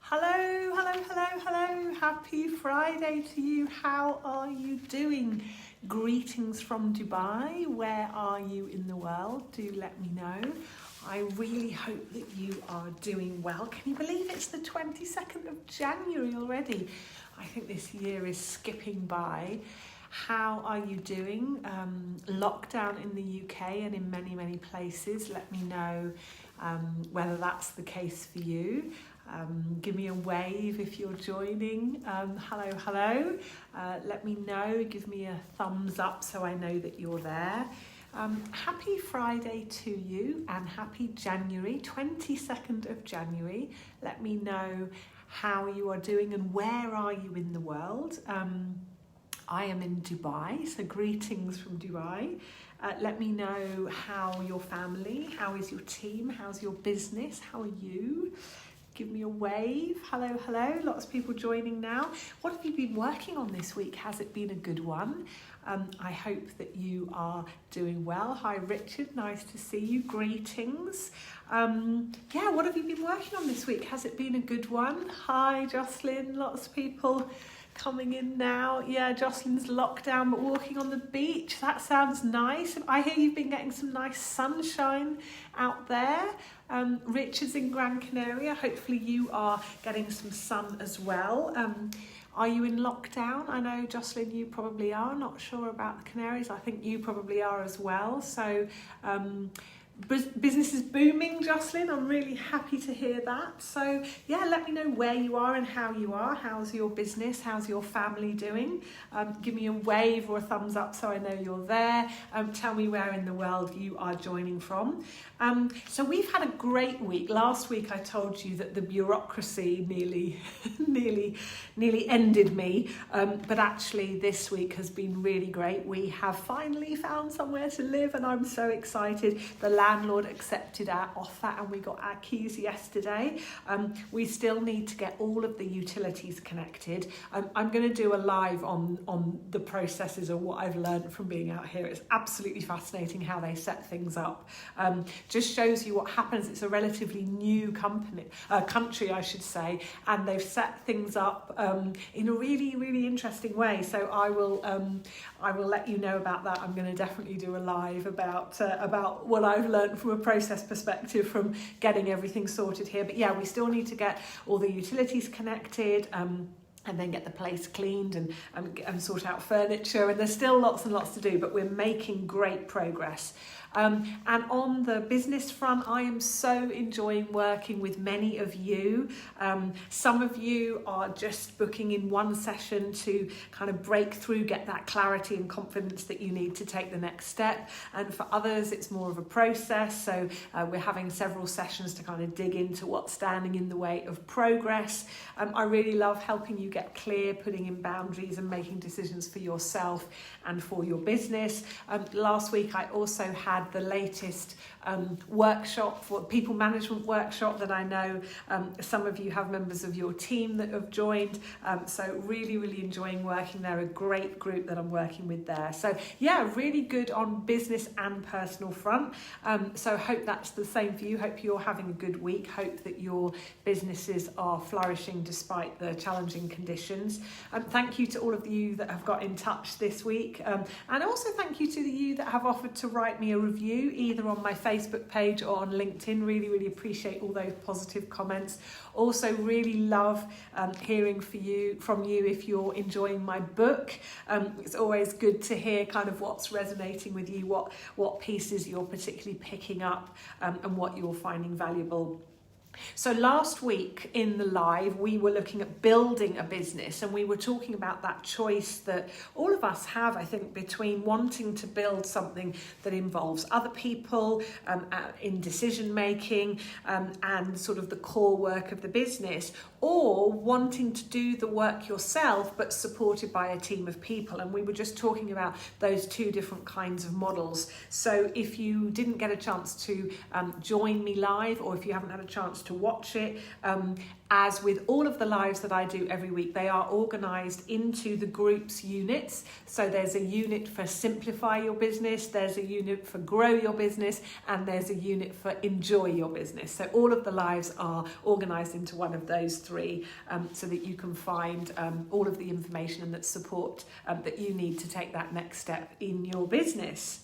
Hello, hello, hello, hello. Happy Friday to you. How are you doing? Greetings from Dubai. Where are you in the world? Do let me know. I really hope that you are doing well. Can you believe it's the 22nd of January already? I think this year is skipping by. How are you doing? Lockdown in the UK and in many, many places. Let me know whether that's the case for you. Give me a wave if you're joining. Hello, hello. Let me know. Give me a thumbs up so I know that you're there. Happy Friday to you and happy January, 22nd of January. Let me know how you are doing and where are you in the world. I am in Dubai, so greetings from Dubai. Let me know how your family, how is your team, how's your business, how are you? Give me a wave. Hello, hello. Lots of people joining now. What have you been working on this week? Has it been a good one? I hope that you are doing well. Hi, Richard. Nice to see you. Greetings. Yeah, what have you been working on this week? Has it been a good one? Hi, Jocelyn. Lots of people coming in now. Yeah, Jocelyn's lockdown but walking on the beach. That sounds nice. I hear you've been getting some nice sunshine out there. Richard's in Gran Canaria. Hopefully you are getting some sun as well. Are you in lockdown? I know, Jocelyn, you probably are. Not sure about the Canaries. I think you probably are as well. So business is booming, Jocelyn. I'm really happy to hear that. So yeah, let me know where you are and how you are. How's your business? How's your family doing? Give me a wave or a thumbs up so I know you're there. Tell me where in the world you are joining from. So we've had a great week. Last week I told you that the bureaucracy nearly ended me, but actually this week has been really great. We have finally found somewhere to live and I'm so excited. The landlord accepted our offer and we got our keys yesterday. We still need to get all of the utilities connected. I'm going to do a live on the processes of what I've learned from being out here. It's absolutely fascinating how they set things up. Just shows you what happens. It's a relatively new country, I should say, and they've set things up in a really interesting way. So I will let you know about that. I'm going to definitely do a live about what I've learned from a process perspective from getting everything sorted here. But yeah, we still need to get all the utilities connected. And then get the place cleaned and sort out furniture. And there's still lots and lots to do, but we're making great progress. And on the business front, I am so enjoying working with many of you. Some of you are just booking in one session to kind of break through, get that clarity and confidence that you need to take the next step. And for others, it's more of a process. So we're having several sessions to kind of dig into what's standing in the way of progress. I really love helping you get clear, putting in boundaries and making decisions for yourself and for your business. Last week, I also had the latest workshop, for people management workshop that I know some of you have members of your team that have joined. So really enjoying working there. A great group that I'm working with there. So yeah, really good on business and personal front. So hope that's the same for you. Hope you're having a good week. Hope that your businesses are flourishing despite the challenging conditions. Thank you to all of you that have got in touch this week. And also thank you to you that have offered to write me a review either on my Facebook page or on LinkedIn. Really appreciate all those positive comments. Also really love hearing from you if you're enjoying my book. It's always good to hear kind of what's resonating with you, what pieces you're particularly picking up and what you're finding valuable. So last week in the live, we were looking at building a business and we were talking about that choice that all of us have, I think, between wanting to build something that involves other people in decision making and sort of the core work of the business, or wanting to do the work yourself but supported by a team of people. And we were just talking about those two different kinds of models. So if you didn't get a chance to join me live, or if you haven't had a chance to watch it. As with all of the lives that I do every week, they are organised into the groups units. So there's a unit for simplify your business, there's a unit for grow your business, and there's a unit for enjoy your business. So all of the lives are organised into one of those three, so that you can find all of the information and that support that you need to take that next step in your business.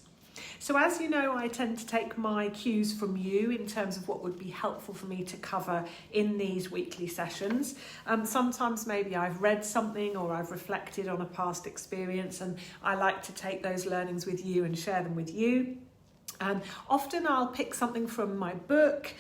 So as you know, I tend to take my cues from you in terms of what would be helpful for me to cover in these weekly sessions. Sometimes maybe I've read something or I've reflected on a past experience, and I like to take those learnings with you and share them with you. Often I'll pick something from my book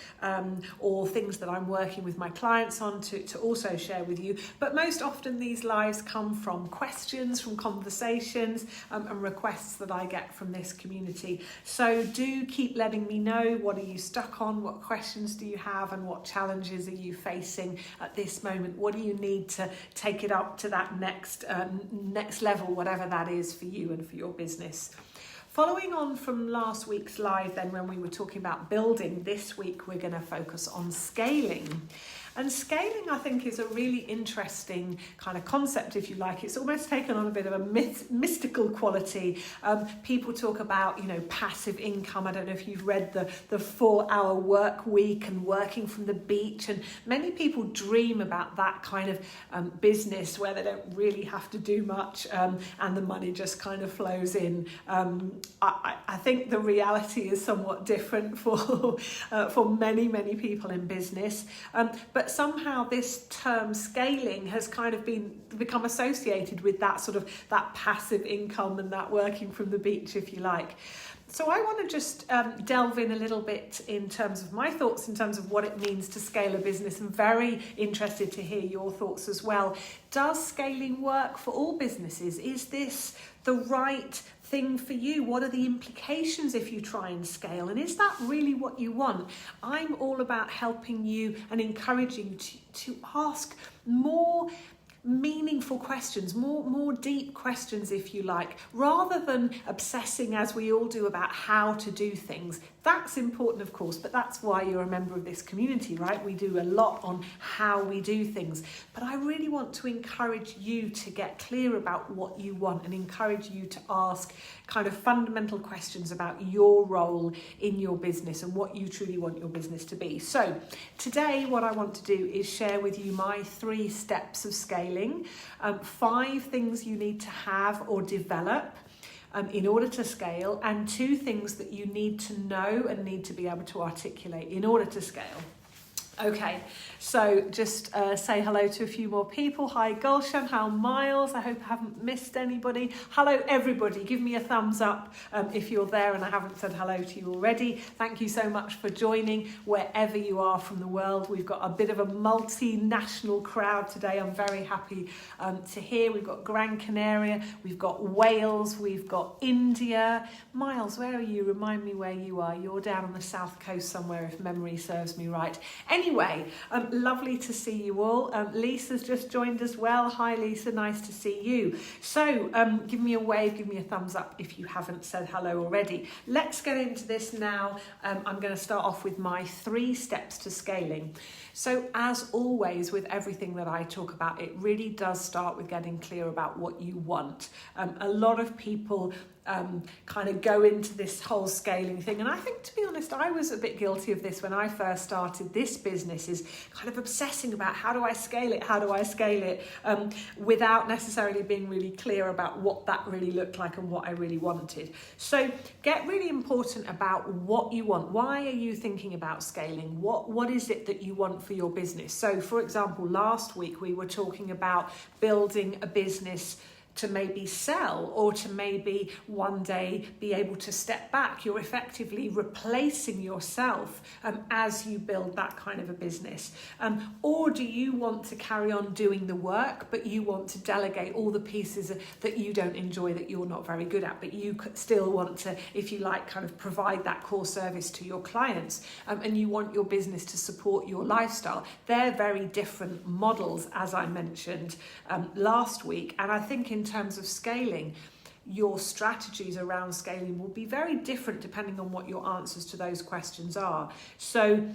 or things that I'm working with my clients on to also share with you. But most often these lives come from questions, from conversations and requests that I get from this community. So do keep letting me know, what are you stuck on? What questions do you have? And what challenges are you facing at this moment? What do you need to take it up to that next level, whatever that is for you and for your business? Following on from last week's live then, when we were talking about building, this week we're going to focus on scaling. And scaling, I think, is a really interesting kind of concept, if you like. It's almost taken on a bit of a mystical quality. People talk about, passive income. I don't know if you've read the 4-hour work week and working from the beach. And many people dream about that kind of business where they don't really have to do much and the money just kind of flows in. I think the reality is somewhat different for many, many people in business. But somehow this term scaling has kind of become associated with that passive income and that working from the beach, if you like. So I want to just delve in a little bit in terms of my thoughts, in terms of what it means to scale a business. I'm very interested to hear your thoughts as well. Does scaling work for all businesses? Is this the right thing for you? What are the implications if you try and scale? And is that really what you want? I'm all about helping you and encouraging you to ask more meaningful questions, more deep questions, if you like, rather than obsessing, as we all do, about how to do things. That's important, of course, but that's why you're a member of this community, right? We do a lot on how we do things. But I really want to encourage you to get clear about what you want and encourage you to ask kind of fundamental questions about your role in your business and what you truly want your business to be. So today, what I want to do is share with you my 3 steps of scaling, 5 things you need to have or develop in order to scale, and 2 things that you need to know and need to be able to articulate in order to scale. Okay, so just say hello to a few more people. Hi Gulshan, hi Miles, I hope I haven't missed anybody. Hello everybody, give me a thumbs up if you're there and I haven't said hello to you already. Thank you so much for joining wherever you are from the world. We've got a bit of a multinational crowd today. I'm very happy to hear. We've got Gran Canaria, we've got Wales, we've got India. Miles, where are you? Remind me where you are. You're down on the south coast somewhere, if memory serves me right. Anyway, lovely to see you all. Lisa's just joined as well. Hi Lisa, nice to see you. So give me a wave, give me a thumbs up if you haven't said hello already. Let's get into this now. I'm going to start off with my 3 steps to scaling. So as always with everything that I talk about, it really does start with getting clear about what you want. A lot of people kind of go into this whole scaling thing, and I think, to be honest, I was a bit guilty of this when I first started this business, is kind of obsessing about how do I scale it without necessarily being really clear about what that really looked like and what I really wanted. So get really important about what you want. Why are you thinking about scaling? What is it that you want for your business? So for example, last week we were talking about building a business to maybe sell, or to maybe one day be able to step back. You're effectively replacing yourself as you build that kind of a business. Or do you want to carry on doing the work, but you want to delegate all the pieces that you don't enjoy, that you're not very good at, but you still want to, if you like, kind of provide that core service to your clients, and you want your business to support your lifestyle. They're very different models, as I mentioned last week. And I think in terms of scaling, your strategies around scaling will be very different depending on what your answers to those questions are. So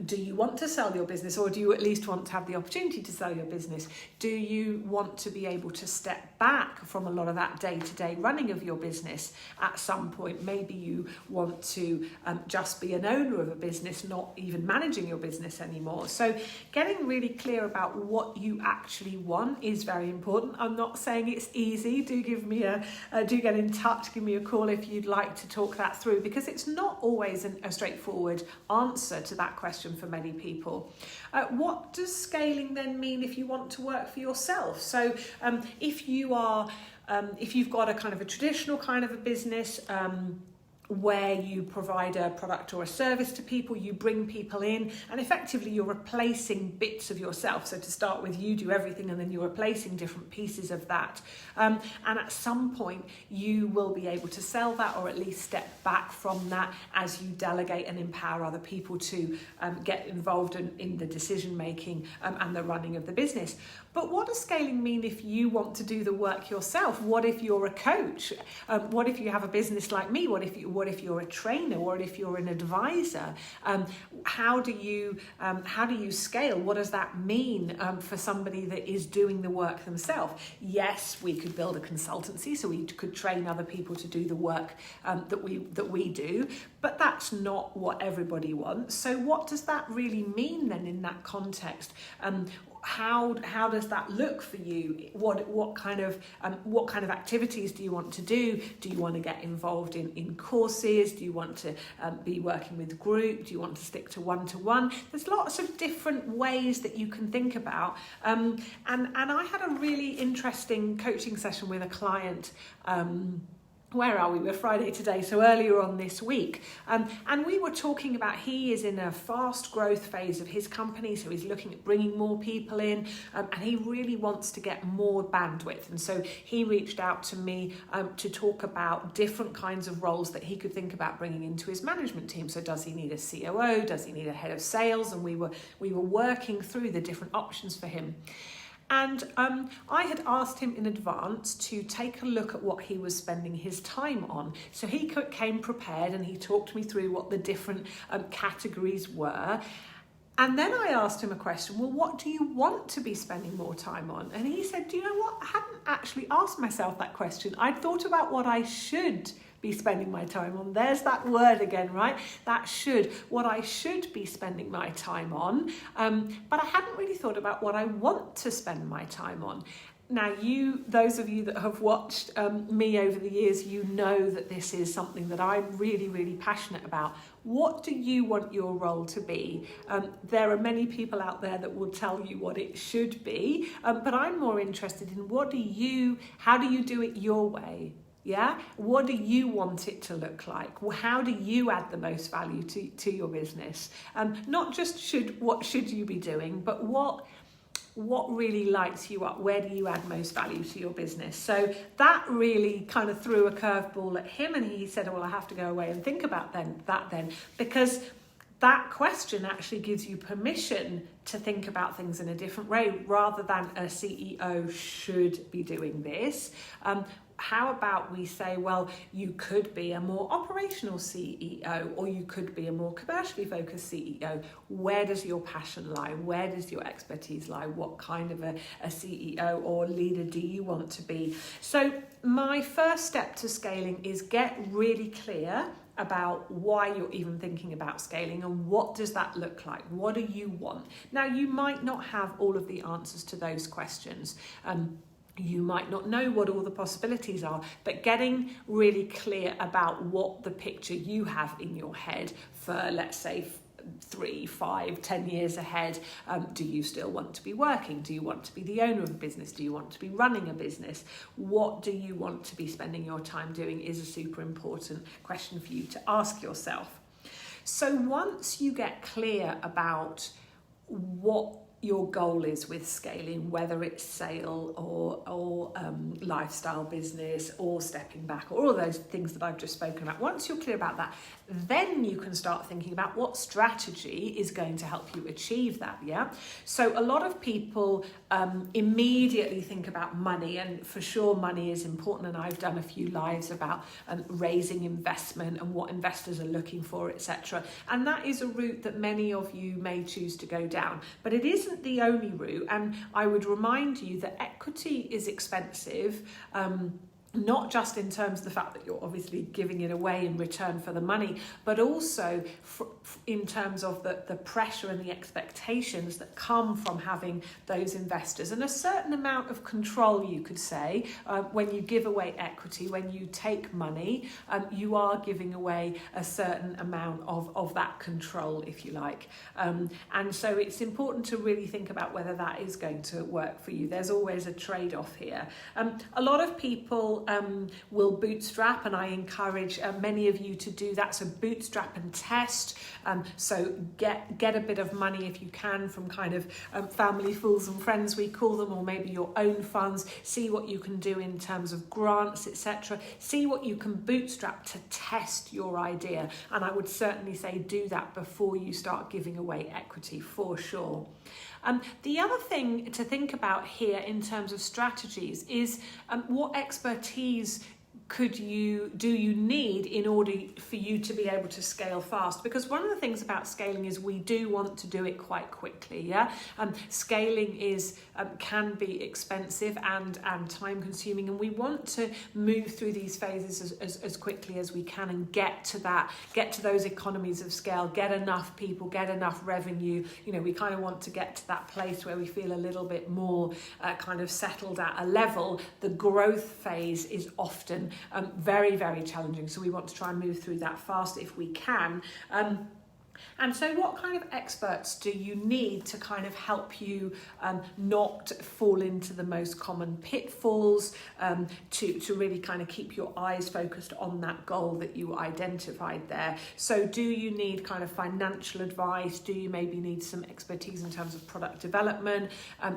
Do you want to sell your business, or do you at least want to have the opportunity to sell your business? Do you want to be able to step back from a lot of that day-to-day running of your business at some point? Maybe you want to just be an owner of a business, not even managing your business anymore. So getting really clear about what you actually want is very important. I'm not saying it's easy. Do get in touch, give me a call if you'd like to talk that through, because it's not always a straightforward answer to that question for many people. What does scaling then mean if you want to work for yourself? So if you've got a kind of a traditional kind of a business, where you provide a product or a service to people, you bring people in, and effectively you're replacing bits of yourself. So to start with, you do everything, and then you're replacing different pieces of that. And at some point, you will be able to sell that, or at least step back from that as you delegate and empower other people to get involved in the decision making and the running of the business. But what does scaling mean if you want to do the work yourself? What if you're a coach? What if you have a business like me? What if you're a trainer? What if you're an advisor? How do you scale? What does that mean for somebody that is doing the work themselves? Yes, we could build a consultancy, so we could train other people to do the work that we do, but that's not what everybody wants. So what does that really mean then in that context? How does that look for you? What kind of activities do you want to do? Do you want to get involved in courses? Do you want to be working with group? Do you want to stick to one-to-one? There's lots of different ways that you can think about. And I had a really interesting coaching session with a client. Where are we? We're Friday today, so earlier on this week. And we were talking about, he is in a fast growth phase of his company, so he's looking at bringing more people in, and he really wants to get more bandwidth. And so he reached out to me to talk about different kinds of roles that he could think about bringing into his management team. So does he need a COO? Does he need a head of sales? And we were working through the different options for him. And I had asked him in advance to take a look at what he was spending his time on. So he came prepared, and he talked me through what the different categories were. And then I asked him a question, well, what do you want to be spending more time on? And he said, do you know what? I hadn't actually asked myself that question. I'd thought about what I should be spending my time on. There's that word again, right? That should, what I should be spending my time on. But I hadn't really thought about what I want to spend my time on. Now, those of you that have watched me over the years, you know that this is something that I'm really, really passionate about. What do you want your role to be? There are many people out there that will tell you what it should be, but I'm more interested in how do you do it your way? Yeah, what do you want it to look like? Well, how do you add the most value to your business? Not just what should you be doing, but what really lights you up? Where do you add most value to your business? So that really kind of threw a curveball at him, and he said, well, I have to go away and think about that then, because that question actually gives you permission to think about things in a different way, rather than a CEO should be doing this. How about we say, well, you could be a more operational CEO, or you could be a more commercially focused CEO. Where does your passion lie? Where does your expertise lie? What kind of a CEO or leader do you want to be? So my first step to scaling is get really clear about why you're even thinking about scaling, and what does that look like? What do you want? Now, you might not have all of the answers to those questions. You might not know what all the possibilities are, but getting really clear about what the picture you have in your head for, let's say, 3, 5, 10 years ahead. Do you still want to be working? Do you want to be the owner of a business? Do you want to be running a business? What do you want to be spending your time doing is a super important question for you to ask yourself. So once you get clear about what your goal is with scaling, whether it's sale or lifestyle business or stepping back, or all those things that I've just spoken about. Once you're clear about that, then you can start thinking about what strategy is going to help you achieve that. Yeah. So a lot of people immediately think about money, and for sure money is important. And I've done a few lives about raising investment and what investors are looking for, etc. And that is a route that many of you may choose to go down, but it isn't the only route. And I would remind you that equity is expensive, not just in terms of the fact that you're obviously giving it away in return for the money, but also in terms of the pressure and the expectations that come from having those investors, and a certain amount of control, you could say, when you give away equity, when you take money, you are giving away a certain amount of that control, if you like. And so it's important to really think about whether that is going to work for you. There's always a trade-off here. A lot of people will bootstrap, and I encourage many of you to do that. So bootstrap and test. So get a bit of money if you can from kind of family, fools and friends, we call them, or maybe your own funds. See what you can do in terms of grants, etc. See what you can bootstrap to test your idea. And I would certainly say do that before you start giving away equity, for sure. The other thing to think about here in terms of strategies is what expertise do you need in order for you to be able to scale fast? Because one of the things about scaling is we do want to do it quite quickly. Yeah, scaling can be expensive and time consuming, and we want to move through these phases as quickly as we can and get to those economies of scale, get enough people, get enough revenue. You know, we kind of want to get to that place where we feel a little bit more kind of settled at a level. The growth phase is often very, very challenging. So we want to try and move through that fast if we can. And so what kind of experts do you need to kind of help you not fall into the most common pitfalls, to really kind of keep your eyes focused on that goal that you identified there? So do you need kind of financial advice? Do you maybe need some expertise in terms of product development,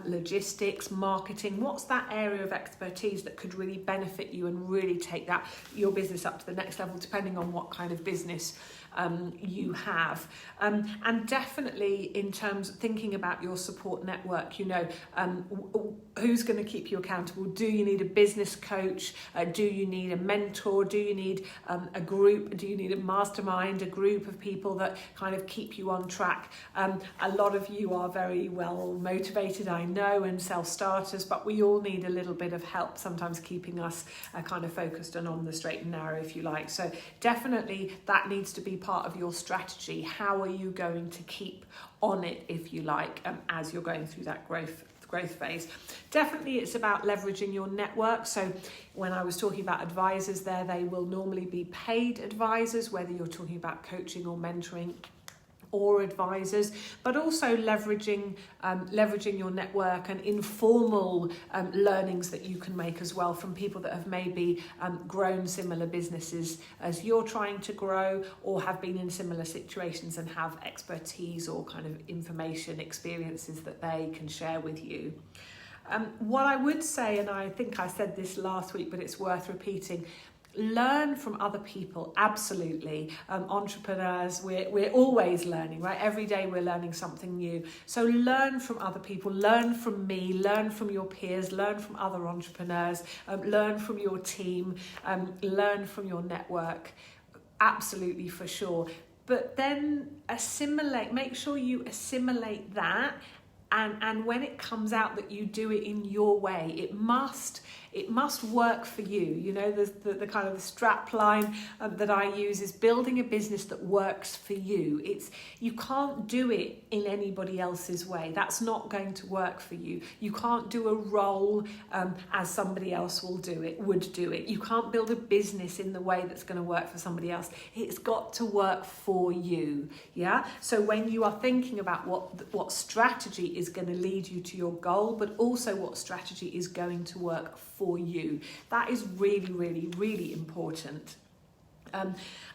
logistics, marketing? What's that area of expertise that could really benefit you and really take your business up to the next level, depending on what kind of business you have? And definitely in terms of thinking about your support network, who's going to keep you accountable? Do you need a business coach? Do you need a mentor? Do you need a group? Do you need a mastermind, a group of people that kind of keep you on track? A lot of you are very well motivated, I know, and self-starters, but we all need a little bit of help sometimes keeping us kind of focused and on the straight and narrow, if you like. So definitely that needs to be part of your strategy. How are you going to keep on it, if you like, as you're going through that growth phase? Definitely it's about leveraging your network. So when I was talking about advisors there, they will normally be paid advisors, whether you're talking about coaching or mentoring or advisors, but also leveraging your network and informal learnings that you can make as well from people that have maybe grown similar businesses as you're trying to grow, or have been in similar situations and have expertise or kind of information, experiences that they can share with you. What I would say, and I think I said this last week, but it's worth repeating, learn from other people, absolutely. Entrepreneurs, we're always learning, right? Every day we're learning something new. So learn from other people, learn from me, learn from your peers, learn from other entrepreneurs, learn from your team, learn from your network, absolutely, for sure. But then make sure you assimilate that. And when it comes out that you do it in your way, it must work for you. You know, the kind of the strap line that I use is building a business that works for you. You can't do it in anybody else's way. That's not going to work for you. You can't do a role as somebody else would do it. You can't build a business in the way that's going to work for somebody else. It's got to work for you. Yeah. So when you are thinking about what strategy is going to lead you to your goal, but also what strategy is going to work for you, that is really, really, really important.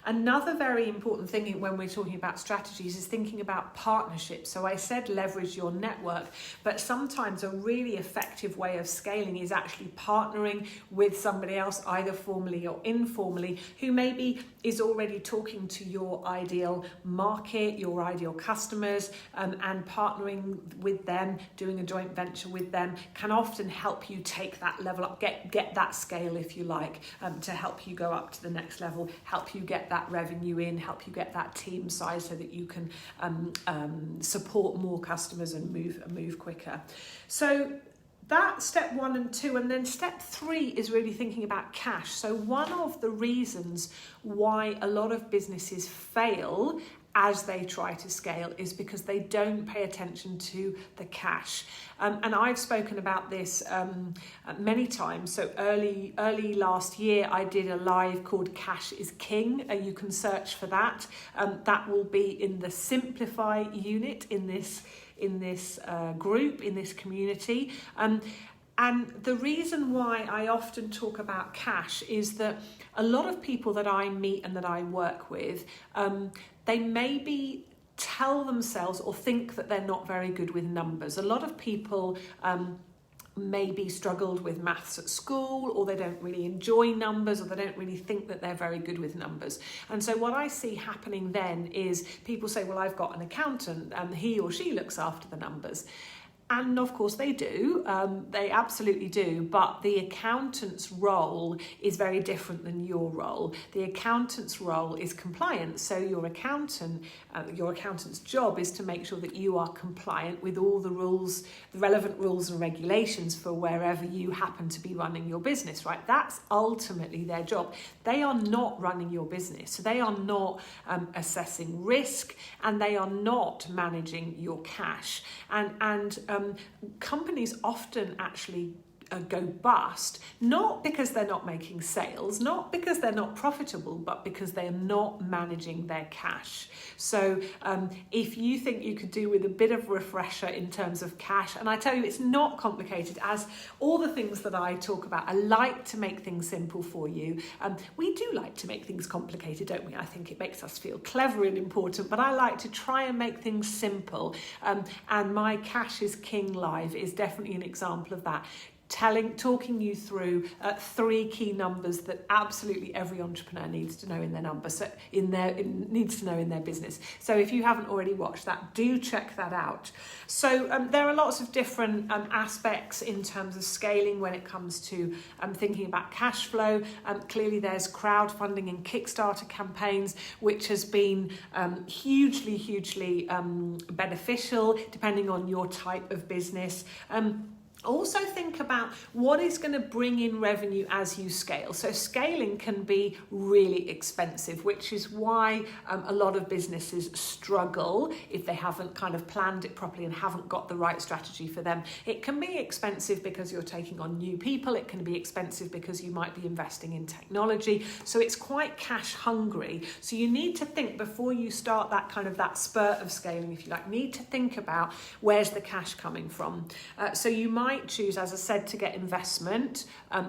Another very important thing when we're talking about strategies is thinking about partnerships. So I said leverage your network, but sometimes a really effective way of scaling is actually partnering with somebody else, either formally or informally, who maybe is already talking to your ideal market, your ideal customers, and partnering with them, doing a joint venture with them can often help you take that level up, get that scale, if you like, to help you go up to the next level, help you get that revenue in, help you get that team size so that you can support more customers and move quicker. So that's step 1 and 2, and then step 3 is really thinking about cash. So one of the reasons why a lot of businesses fail as they try to scale is because they don't pay attention to the cash. And I've spoken about this many times. So early last year, I did a live called Cash is King. You can search for that. That will be in the Simplify unit in this group, in this community. And the reason why I often talk about cash is that a lot of people that I meet and that I work with, they maybe tell themselves or think that they're not very good with numbers. A lot of people maybe struggled with maths at school, or they don't really enjoy numbers, or they don't really think that they're very good with numbers. And so what I see happening then is people say, well, I've got an accountant and he or she looks after the numbers. And of course they do, they absolutely do, but the accountant's role is very different than your role. The accountant's role is compliance, so your accountant's job is to make sure that you are compliant with all the rules, the relevant rules and regulations for wherever you happen to be running your business, right? That's ultimately their job. They are not running your business, so they are not assessing risk, and they are not managing your cash. And companies often actually go bust, not because they're not making sales, not because they're not profitable, but because they're not managing their cash. So if you think you could do with a bit of refresher in terms of cash, and I tell you, it's not complicated, as all the things that I talk about, I like to make things simple for you. We do like to make things complicated, don't we? I think it makes us feel clever and important, but I like to try and make things simple. And my Cash is King Live is definitely an example of that. Talking you through 3 key numbers that absolutely every entrepreneur needs to know in their needs to know in their business. So if you haven't already watched that, do check that out. So there are lots of different aspects in terms of scaling when it comes to thinking about cash flow. Clearly there's crowdfunding and Kickstarter campaigns, which has been hugely beneficial depending on your type of business. Also think about what is going to bring in revenue as you scale. So scaling can be really expensive, which is why a lot of businesses struggle if they haven't kind of planned it properly and haven't got the right strategy for them. It can be expensive because you're taking on new people. It can be expensive because you might be investing in technology. So it's quite cash hungry. So you need to think before you start that spurt of scaling, if you like, need to think about where's the cash coming from. So you might choose, as I said, to get investment.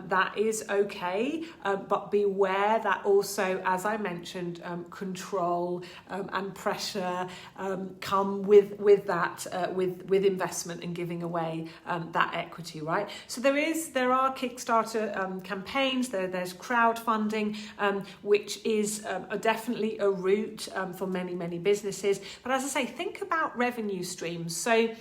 That is okay, but beware that also, as I mentioned, control and pressure come with that, with investment and giving away that equity, right? So there are Kickstarter campaigns. There's crowdfunding, which is definitely a route for many businesses. But as I say, think about revenue streams. So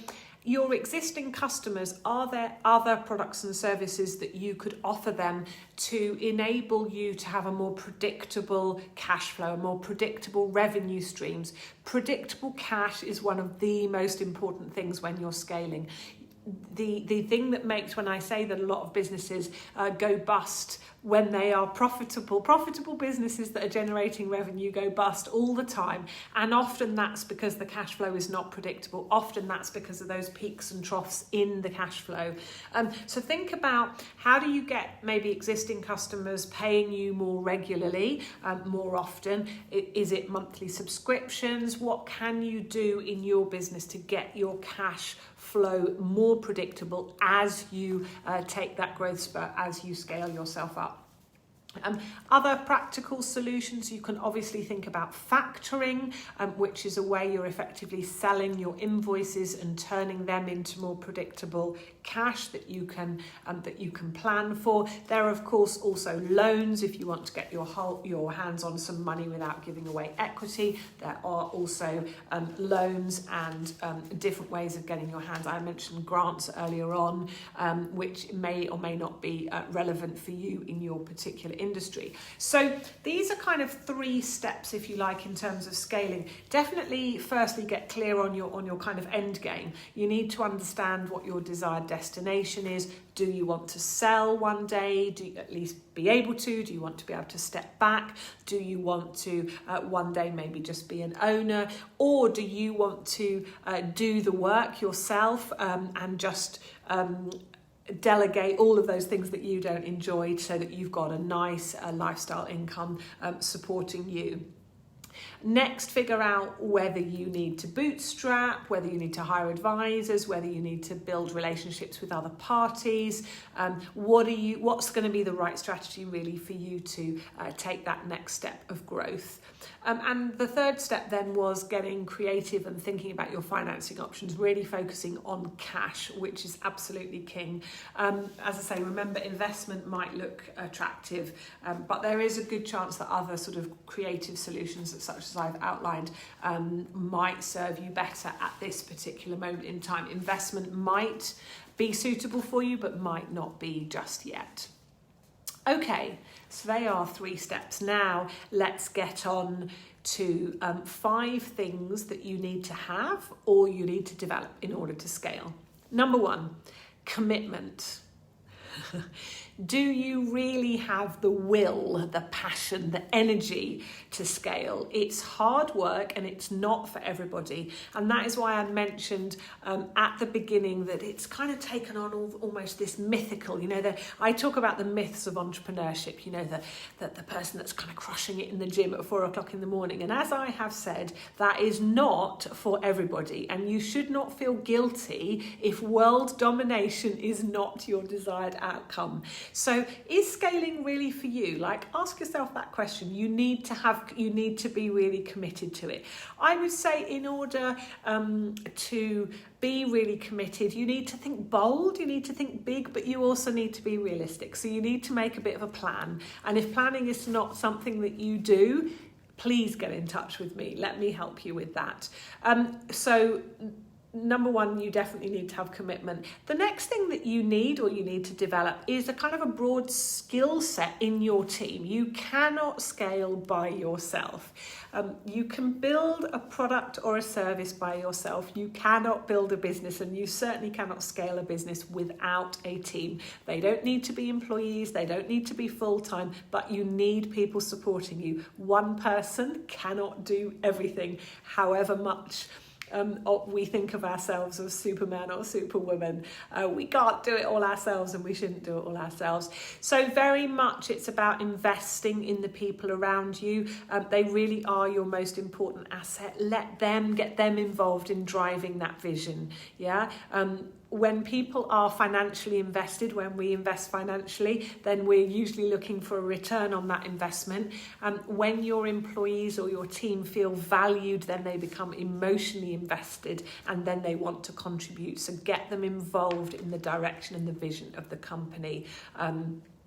your existing customers, are there other products and services that you could offer them to enable you to have a more predictable cash flow, more predictable revenue streams? Predictable cash is one of the most important things when you're scaling. The thing that makes, when I say that a lot of businesses go bust when they are profitable businesses that are generating revenue go bust all the time, and often that's because the cash flow is not predictable. Often that's because of those peaks and troughs in the cash flow. So think about, how do you get maybe existing customers paying you more regularly, more often? Is it monthly subscriptions? What can you do in your business to get your cash flow more predictable as you take that growth spurt, as you scale yourself up? Other practical solutions, you can obviously think about factoring, which is a way you're effectively selling your invoices and turning them into more predictable cash that you can plan for. There are of course also loans if you want to get your hands on some money without giving away equity. There are also loans and different ways of getting your hands. I mentioned grants earlier on, which may or may not be relevant for you in your particular industry. So these are kind of 3 steps, if you like, in terms of scaling. Definitely, firstly, get clear on your kind of end game. You need to understand what your desired destination is. Do you want to sell one day? Do you at least be able to? Do you want to be able to step back? Do you want to one day maybe just be an owner? Or do you want to do the work yourself and just delegate all of those things that you don't enjoy so that you've got a nice lifestyle income supporting you? Next, figure out whether you need to bootstrap, whether you need to hire advisors, whether you need to build relationships with other parties. What's going to be the right strategy really for you to take that next step of growth? And the third step then was getting creative and thinking about your financing options, really focusing on cash, which is absolutely king. As I say, remember, investment might look attractive, but there is a good chance that other sort of creative solutions, such as I've outlined, might serve you better at this particular moment in time. Investment might be suitable for you, but might not be just yet. Okay, so they are 3 steps. Now let's get on to 5 things that you need to have or you need to develop in order to scale. Number 1, commitment. Do you really have the will, the passion, the energy to scale? It's hard work and it's not for everybody. And that is why I mentioned at the beginning that it's kind of taken on almost this mythical, I talk about the myths of entrepreneurship, the person that's kind of crushing it in the gym at 4 o'clock in the morning. And as I have said, that is not for everybody. And you should not feel guilty if world domination is not your desired outcome. So is scaling really for you? Ask yourself that question. You need to be really committed to it. I would say in order to be really committed, you need to think bold, you need to think big, but you also need to be realistic. So you need to make a bit of a plan. And if planning is not something that you do, please get in touch with me. Let me help you with that. Number 1, you definitely need to have commitment. The next thing that you need to develop is a kind of a broad skill set in your team. You cannot scale by yourself. You can build a product or a service by yourself. You cannot build a business, and you certainly cannot scale a business without a team. They don't need to be employees. They don't need to be full-time, but you need people supporting you. One person cannot do everything, however much we think of ourselves as Superman or Superwoman. We can't do it all ourselves, and we shouldn't do it all ourselves. So very much it's about investing in the people around you. They really are your most important asset. Get them involved in driving that vision. Yeah. When people are financially invested, when we invest financially, then we're usually looking for a return on that investment. When your employees or your team feel valued, then they become emotionally invested, and then they want to contribute. So get them involved in the direction and the vision of the company.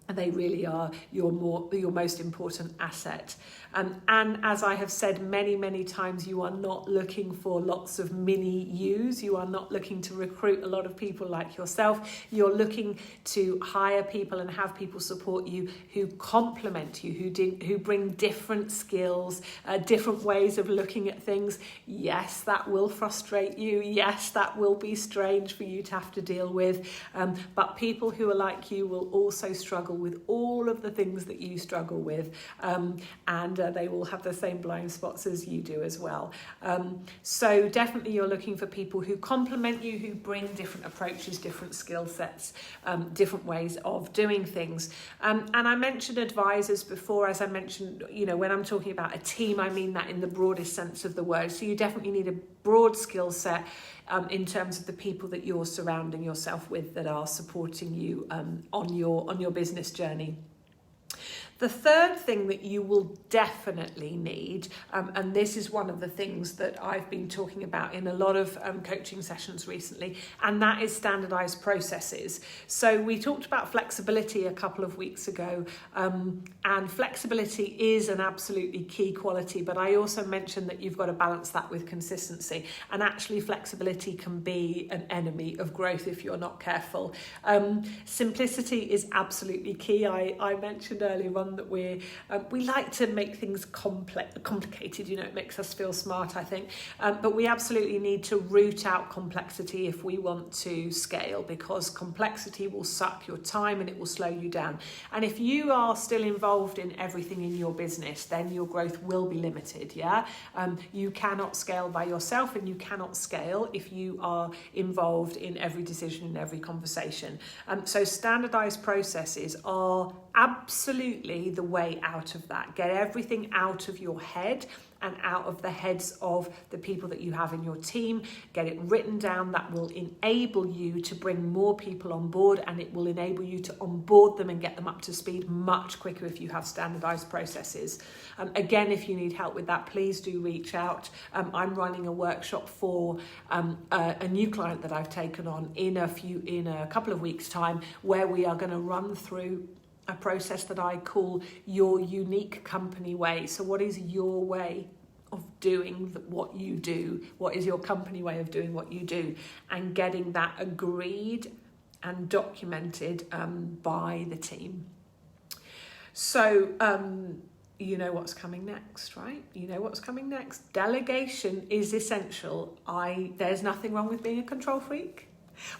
And they really are your most important asset. And as I have said many, many times, you are not looking for lots of mini yous. You are not looking to recruit a lot of people like yourself. You're looking to hire people and have people support you who complement you, who bring different skills, different ways of looking at things. Yes, that will frustrate you. Yes, that will be strange for you to have to deal with. But people who are like you will also struggle with all of the things that you struggle with, and they will have the same blind spots as you do as well. So definitely you're looking for people who complement you, who bring different approaches, different skill sets, different ways of doing things. And I mentioned advisors before. As I mentioned, when I'm talking about a team, I mean that in the broadest sense of the word. So you definitely need a broad skill set in terms of the people that you're surrounding yourself with that are supporting you on your business journey. The third thing that you will definitely need, and this is one of the things that I've been talking about in a lot of coaching sessions recently, and that is standardized processes. So we talked about flexibility a couple of weeks ago, and flexibility is an absolutely key quality, but I also mentioned that you've got to balance that with consistency, and actually flexibility can be an enemy of growth if you're not careful. Simplicity is absolutely key. I mentioned earlier on that we like to make things complicated. It makes us feel smart, I think, but we absolutely need to root out complexity if we want to scale, because complexity will suck your time and it will slow you down. And if you are still involved in everything in your business, then your growth will be limited. You cannot scale by yourself, and you cannot scale if you are involved in every decision, in every conversation. So standardized processes are absolutely the way out of that. Get everything out of your head and out of the heads of the people that you have in your team. Get it written down. That will enable you to bring more people on board, and it will enable you to onboard them and get them up to speed much quicker if you have standardized processes. Again, if you need help with that, please do reach out. I'm running a workshop for a new client that I've taken on in a couple of weeks' time, where we are going to run through a process that I call your unique company way. So what is your way of doing what you do? What is your company way of doing what you do? And getting that agreed and documented by the team. So you know what's coming next, right? You know what's coming next. Delegation is essential. There's nothing wrong with being a control freak,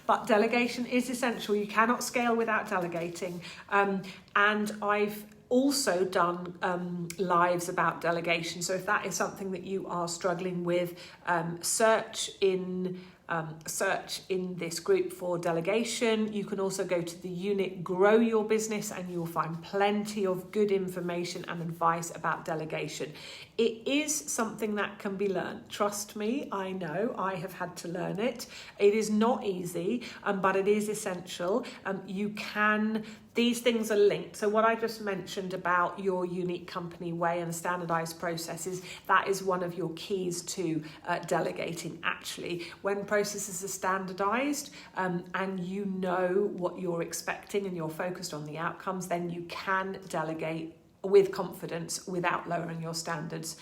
but delegation is essential. You cannot scale without delegating. And I've also done lives about delegation. So if that is something that you are struggling with, search in this group for delegation. You can also go to the unit Grow Your Business, and you'll find plenty of good information and advice about delegation. It is something that can be learned. Trust me, I know, I have had to learn it. It is not easy, but it is essential. These things are linked. So what I just mentioned about your unique company way and standardized processes, that is one of your keys to delegating. Actually, when processes are standardized and you know what you're expecting and you're focused on the outcomes, then you can delegate with confidence without lowering your standards.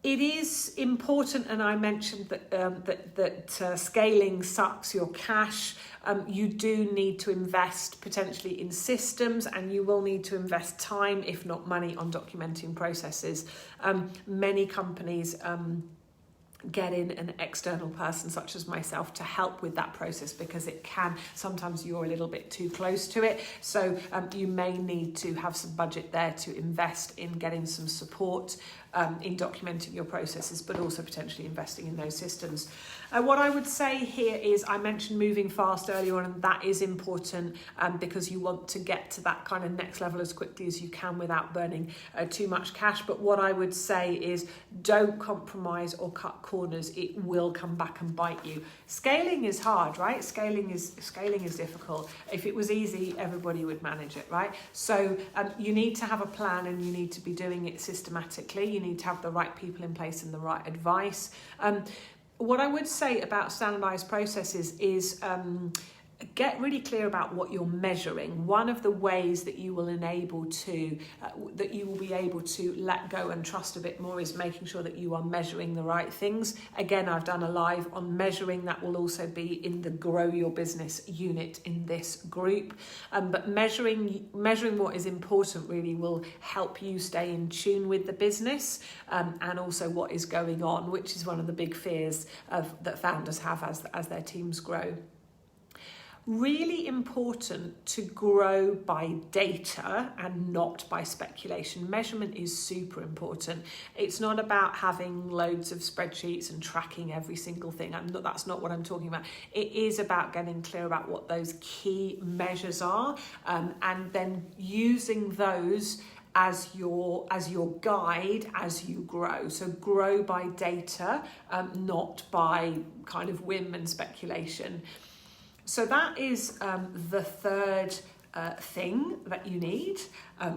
It is important, and I mentioned that scaling sucks your cash. You do need to invest potentially in systems, and you will need to invest time, if not money, on documenting processes. Many companies get in an external person such as myself to help with that process, because sometimes you're a little bit too close to it. So you may need to have some budget there to invest in getting some support in documenting your processes, but also potentially investing in those systems. What I would say here is, I mentioned moving fast earlier on, and that is important because you want to get to that kind of next level as quickly as you can without burning too much cash. But what I would say is, don't compromise or cut corners. It will come back and bite you. Scaling is hard, right? Scaling is difficult. If it was easy, everybody would manage it, right? So you need to have a plan, and you need to be doing it systematically. You need to have the right people in place and the right advice. What I would say about standardized processes is get really clear about what you're measuring. One of the ways that you will be able to let go and trust a bit more is making sure that you are measuring the right things. Again, I've done a live on measuring. That will also be in the Grow Your Business unit in this group. But measuring what is important really will help you stay in tune with the business and also what is going on, which is one of the big fears that founders have as their teams grow. Really important to grow by data and not by speculation. Measurement is super important. It's not about having loads of spreadsheets and tracking every single thing. That's not what I'm talking about. It is about getting clear about what those key measures are, and then using those as your guide as you grow. So grow by data, not by kind of whim and speculation. So that is the third thing that you need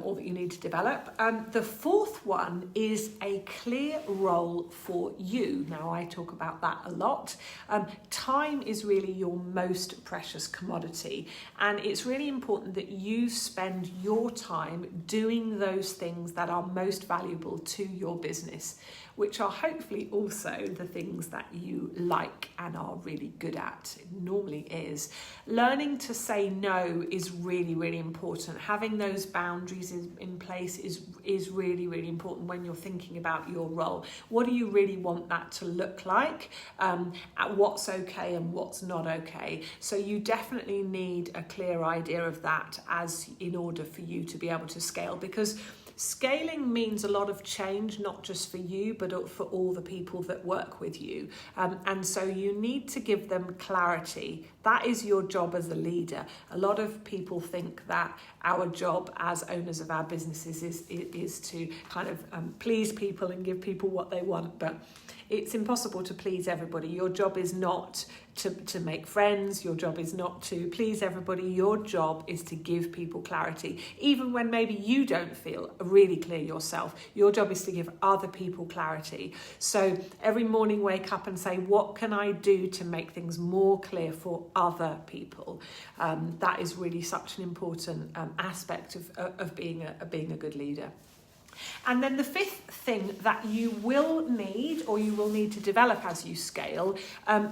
or that you need to develop. The fourth one is a clear role for you. Now, I talk about that a lot. Time is really your most precious commodity, and it's really important that you spend your time doing those things that are most valuable to your business, which are hopefully also the things that you like and are really good at. It normally is. Learning to say no is really, really important. Having those boundaries in place is really, really important when you're thinking about your role. What do you really want that to look like? What's okay and what's not okay? So you definitely need a clear idea of that in order for you to be able to scale, because scaling means a lot of change, not just for you, but for all the people that work with you. And so you need to give them clarity. That is your job as a leader. A lot of people think that our job as owners of our businesses is to kind of please people and give people what they want, but it's impossible to please everybody. Your job is not to make friends. Your job is not to please everybody. Your job is to give people clarity. Even when maybe you don't feel really clear yourself, your job is to give other people clarity. So every morning wake up and say, what can I do to make things more clear for other people? That is really such an important aspect of being a good leader. And then the fifth thing that you will need to develop as you scale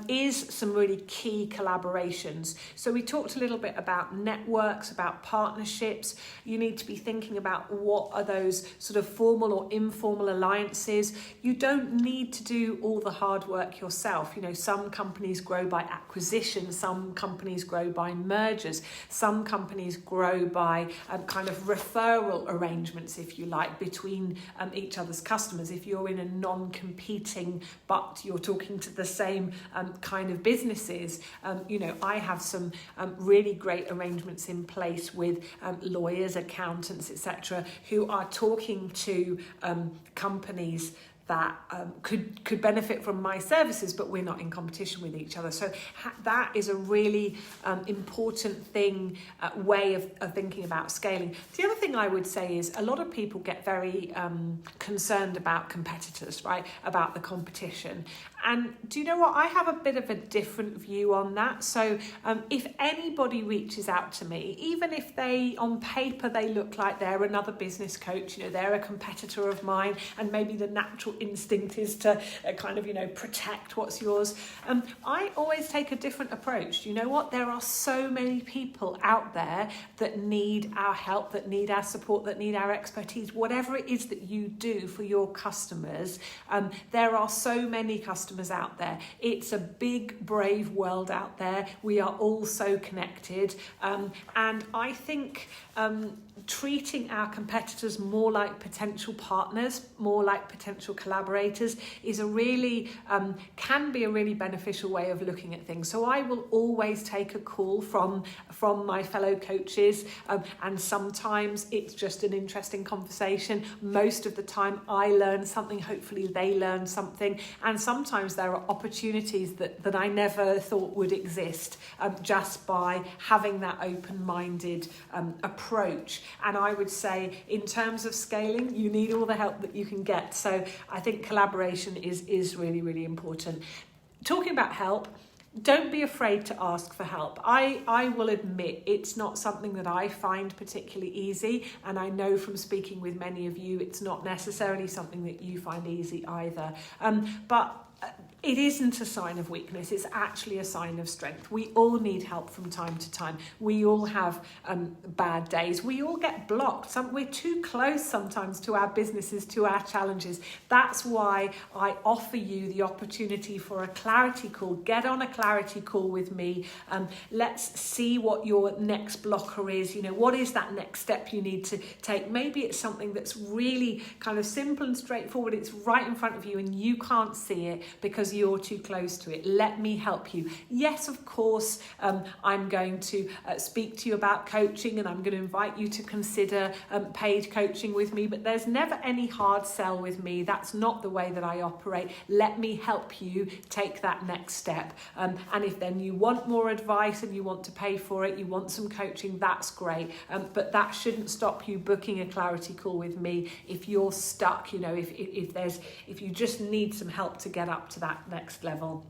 is some really key collaborations. So we talked a little bit about networks, about partnerships. You need to be thinking about what are those sort of formal or informal alliances. You don't need to do all the hard work yourself. You know, some companies grow by acquisition, some companies grow by mergers, some companies grow by kind of referral arrangements, if you like, between each other's customers. If you're in a non-competing but you're talking to the same kind of businesses, I have some really great arrangements in place with lawyers, accountants, etc., who are talking to companies that could benefit from my services, but we're not in competition with each other. So that is a really important way of thinking about scaling. The other thing I would say is a lot of people get very concerned about competitors, right? About the competition. And do you know what? I have a bit of a different view on that. So if anybody reaches out to me, even if on paper they look like they're another business coach, they're a competitor of mine, and maybe the natural instinct is to protect what's yours. I always take a different approach. You know what? There are so many people out there that need our help, that need our support, that need our expertise. Whatever it is that you do for your customers, there are so many customers out there. It's a big, brave world out there. We are all so connected. And I think treating our competitors more like potential partners, more like potential collaborators is can be a really beneficial way of looking at things. So I will always take a call from my fellow coaches, and sometimes it's just an interesting conversation. Most of the time I learn something, hopefully they learn something, and sometimes there are opportunities that I never thought would exist just by having that open-minded approach. And I would say in terms of scaling, you need all the help that you can get. So I think collaboration is really, really important. Talking about help, don't be afraid to ask for help. I will admit it's not something that I find particularly easy, and I know from speaking with many of you it's not necessarily something that you find easy either. But it isn't a sign of weakness, it's actually a sign of strength. We all need help from time to time. We all have bad days. We all get blocked. We're too close sometimes to our businesses, to our challenges. That's why I offer you the opportunity for a clarity call. Get on a clarity call with me. Let's see what your next blocker is. What is that next step you need to take? Maybe it's something that's really kind of simple and straightforward. It's right in front of you and you can't see it because because you're too close to it. Let me help you. Yes, of course, I'm going to speak to you about coaching, and I'm going to invite you to consider paid coaching with me, but there's never any hard sell with me. That's not the way that I operate. Let me help you take that next step. And if then you want more advice and you want to pay for it, you want some coaching, that's great. But that shouldn't stop you booking a clarity call with me if you're stuck, if you just need some help to get up to that next level.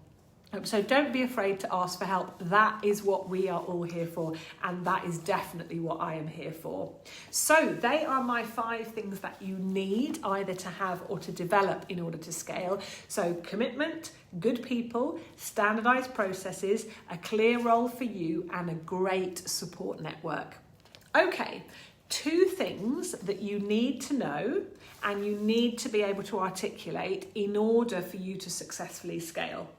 So don't be afraid to ask for help. That is what we are all here for, and that is definitely what I am here for. So they are my 5 things that you need either to have or to develop in order to scale. So commitment, good people, standardized processes, a clear role for you, and a great support network. Okay, 2 things that you need to know and you need to be able to articulate in order for you to successfully scale.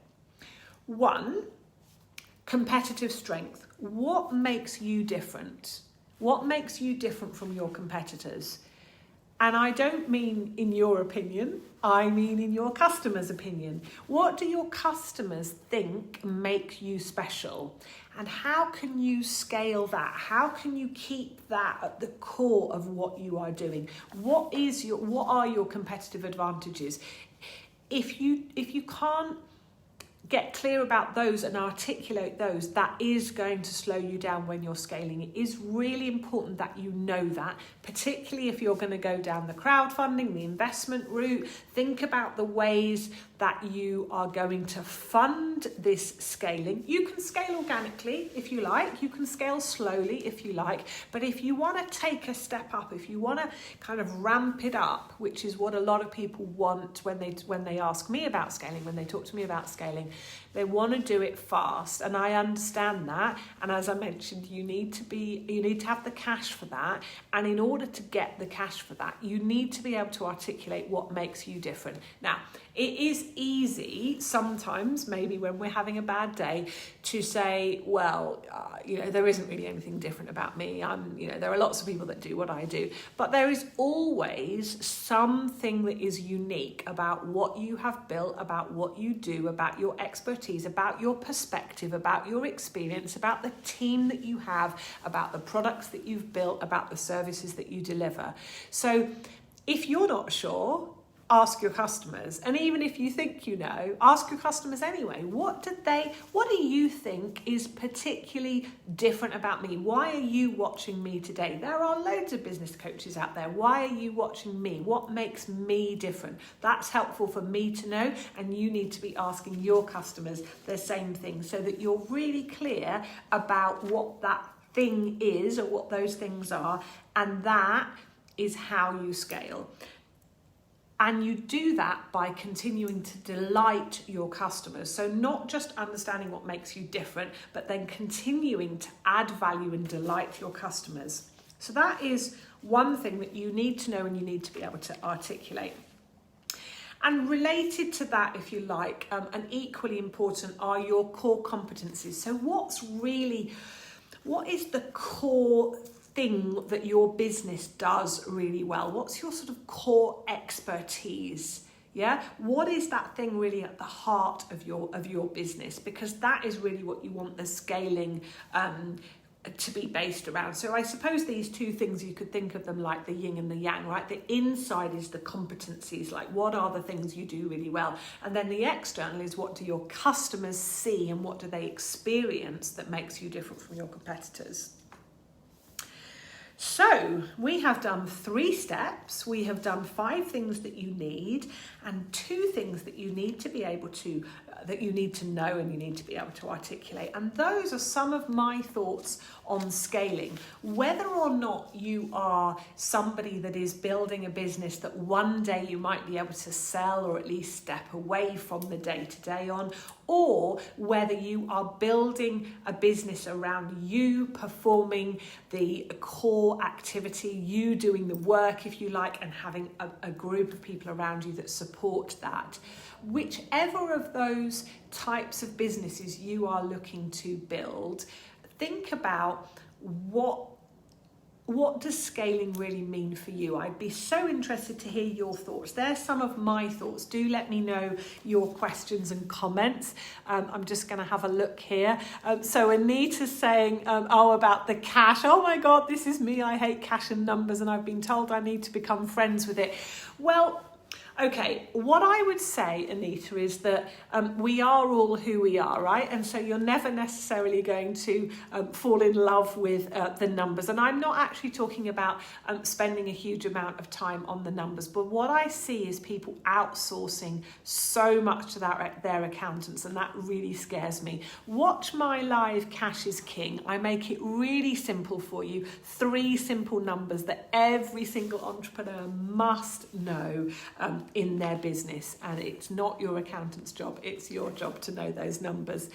1, competitive strength. What makes you different? What makes you different from your competitors? And I don't mean in your opinion, I mean in your customer's opinion. What do your customers think makes you special? And how can you scale that? How can you keep that at the core of what you are doing? What are your competitive advantages? If you can't get clear about those and articulate those, that is going to slow you down when you're scaling. It is really important that you know that, particularly if you're going to go down the crowdfunding, the investment route. Think about the ways that you are going to fund this scaling. You can scale organically if you like, you can scale slowly if you like, but if you want to take a step up, if you want to kind of ramp it up, which is what a lot of people want when they ask me about scaling, when they talk to me about scaling, they want to do it fast, and I understand that. And as I mentioned, you need to have the cash for that. And in order to get the cash for that, you need to be able to articulate what makes you different. Now, it is easy sometimes, maybe when we're having a bad day, to say, well, there isn't really anything different about me. There are lots of people that do what I do, but there is always something that is unique about what you have built, about what you do, about your expertise, about your perspective, about your experience, about the team that you have, about the products that you've built, about the services that you deliver. So if you're not sure, ask your customers. And even if you think you know, ask your customers anyway. What do you think is particularly different about me? Why are you watching me today? There are loads of business coaches out there. Why are you watching me? What makes me different? That's helpful for me to know, and you need to be asking your customers the same thing so that you're really clear about what that thing is or what those things are, and that is how you scale. And you do that by continuing to delight your customers. So not just understanding what makes you different, but then continuing to add value and delight your customers. So that is one thing that you need to know and you need to be able to articulate. And related to that, if you like, and equally important are your core competencies. So what is the core thing that your business does really well? What's your sort of core expertise? Yeah, what is that thing really at the heart of your business? Because that is really what you want the scaling to be based around. So I suppose these 2 things, you could think of them like the yin and the yang, right? The inside is the competencies, like what are the things you do really well, and then the external is what do your customers see and what do they experience that makes you different from your competitors. So we have done 3 steps. We have done 5 things that you need and 2 things that you need to be able to, that you need to know and you need to be able to articulate. And those are some of my thoughts on scaling. Whether or not you are somebody that is building a business that one day you might be able to sell or at least step away from the day-to-day on, or whether you are building a business around you performing the core activity, you doing the work, if you like, and having a group of people around you that support that. Whichever of those types of businesses you are looking to build, think about what what does scaling really mean for you? I'd be so interested to hear your thoughts. There's some of my thoughts. Do let me know your questions and comments. I'm just going to have a look here. So Anita's saying, about the cash. Oh my God, this is me. I hate cash and numbers, and I've been told I need to become friends with it. Well, okay, what I would say, Anita, is that we are all who we are, right? And so you're never necessarily going to fall in love with the numbers. And I'm not actually talking about spending a huge amount of time on the numbers, but what I see is people outsourcing so much to their accountants, and that really scares me. Watch my live Cash is King. I make it really simple for you. 3 simple numbers that every single entrepreneur must know in their business, and it's not your accountant's job, it's your job to know those numbers.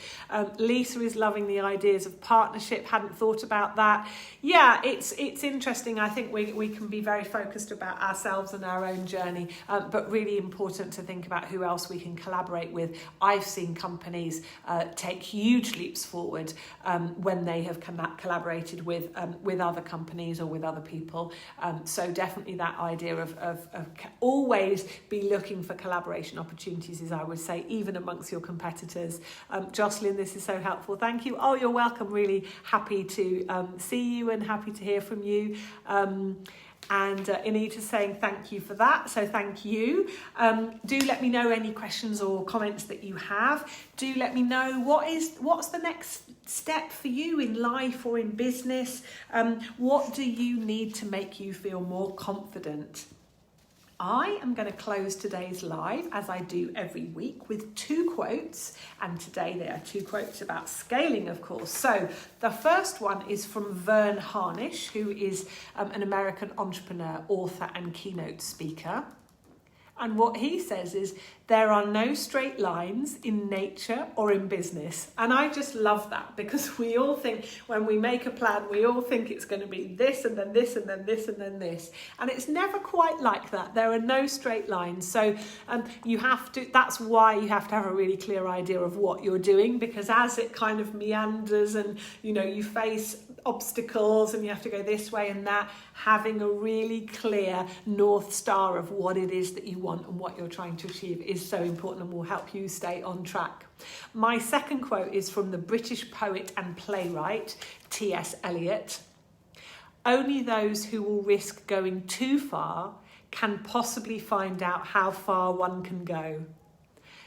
Lisa is loving the ideas of partnership. Hadn't thought about that. Yeah, it's interesting. I think we can be very focused about ourselves and our own journey, but really important to think about who else we can collaborate with. I've seen companies take huge leaps forward when they have collaborated with other companies or with other people. So definitely that idea of always be looking for collaboration opportunities, as I would say, even amongst your competitors. Jocelyn, this is so helpful. Thank you. Oh, you're welcome. Really happy to see you and happy to hear from you. And Anita's saying thank you for that. So thank you. Do let me know any questions or comments that you have. Do let me know what's the next step for you in life or in business. What do you need to make you feel more confident? I am going to close today's live, as I do every week, with 2 quotes, and today there are 2 quotes about scaling, of course. So the first one is from Vern Harnish, who is an American entrepreneur, author and keynote speaker. And what he says is, there are no straight lines in nature or in business. And I just love that, because we all think when we make a plan, we all think it's going to be this and then this and then this and then this. And it's never quite like that. There are no straight lines. So that's why you have to have a really clear idea of what you're doing, because as it kind of meanders and, you face obstacles and you have to go this way and that, having a really clear North Star of what it is that you want and what you're trying to achieve is so important and will help you stay on track. My second quote is from the British poet and playwright T.S. Eliot. Only those who will risk going too far can possibly find out how far one can go.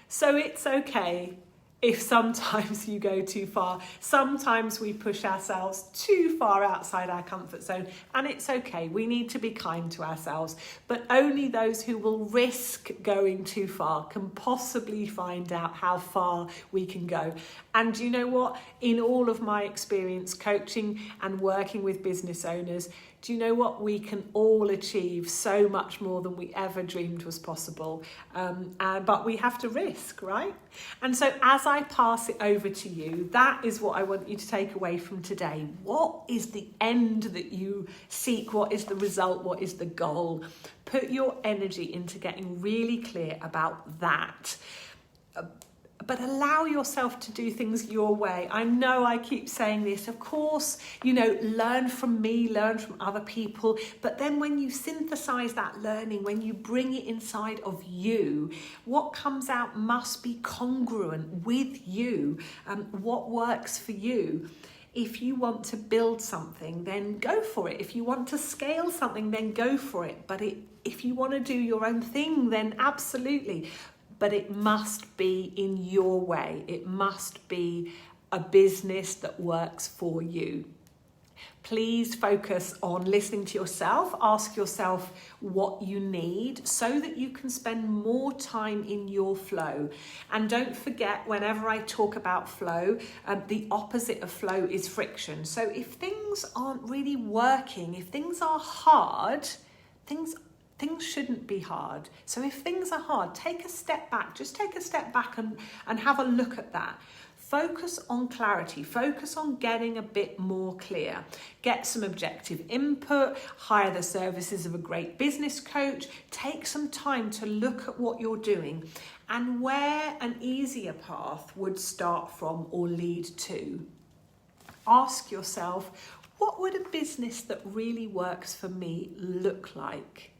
So it's okay if sometimes you go too far. Sometimes we push ourselves too far outside our comfort zone, and it's okay. We need to be kind to ourselves, but only those who will risk going too far can possibly find out how far we can go. And you know what? In all of my experience coaching and working with business owners, do you know what? We can all achieve so much more than we ever dreamed was possible. But we have to risk, right? And so as I pass it over to you, that is what I want you to take away from today. What is the end that you seek? What is the result? What is the goal? Put your energy into getting really clear about that. But allow yourself to do things your way. I know I keep saying this. Of course, learn from me, learn from other people. But then when you synthesize that learning, when you bring it inside of you, what comes out must be congruent with you, what works for you. If you want to build something, then go for it. If you want to scale something, then go for it. But if you want to do your own thing, then absolutely. But it must be in your way. It must be a business that works for you. Please focus on listening to yourself. Ask yourself what you need so that you can spend more time in your flow. And don't forget, whenever I talk about flow, the opposite of flow is friction. So if things aren't really working, if things are hard, things shouldn't be hard. So if things are hard, take a step back. Just take a step back and have a look at that. Focus on clarity. Focus on getting a bit more clear. Get some objective input. Hire the services of a great business coach. Take some time to look at what you're doing and where an easier path would start from or lead to. Ask yourself, What would a business that really works for me look like?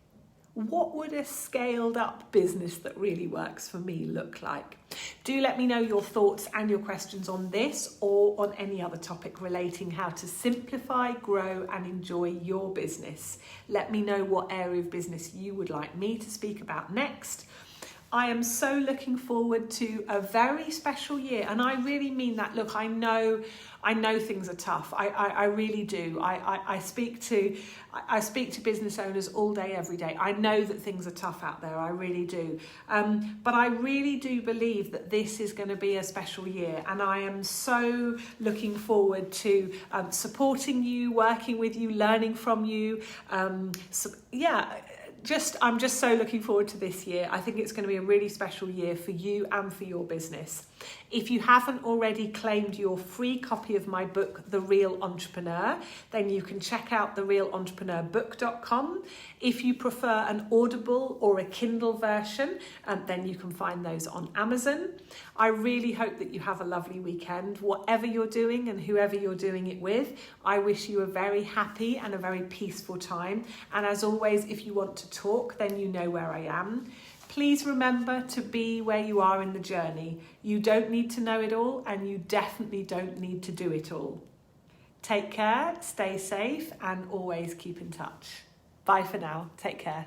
What would a scaled up business that really works for me look like? Do let me know your thoughts and your questions on this or on any other topic relating how to simplify, grow and enjoy your business. Let me know what area of business you would like me to speak about next. I am so looking forward to a very special year, and I really mean that. Look, I know things are tough. I really do. I speak to business owners all day, every day. I know that things are tough out there. I really do. But I really do believe that this is going to be a special year, and I am so looking forward to supporting you, working with you, learning from you. I'm just so looking forward to this year. I think it's going to be a really special year for you and for your business. If you haven't already claimed your free copy of my book, The Real Entrepreneur, then you can check out therealentrepreneur.book.com. If you prefer an Audible or a Kindle version, then you can find those on Amazon. I really hope that you have a lovely weekend. Whatever you're doing and whoever you're doing it with, I wish you a very happy and a very peaceful time. And as always, if you want to talk, then you know where I am. Please remember to be where you are in the journey. You don't need to know it all, and you definitely don't need to do it all. Take care, stay safe, and always keep in touch. Bye for now. Take care.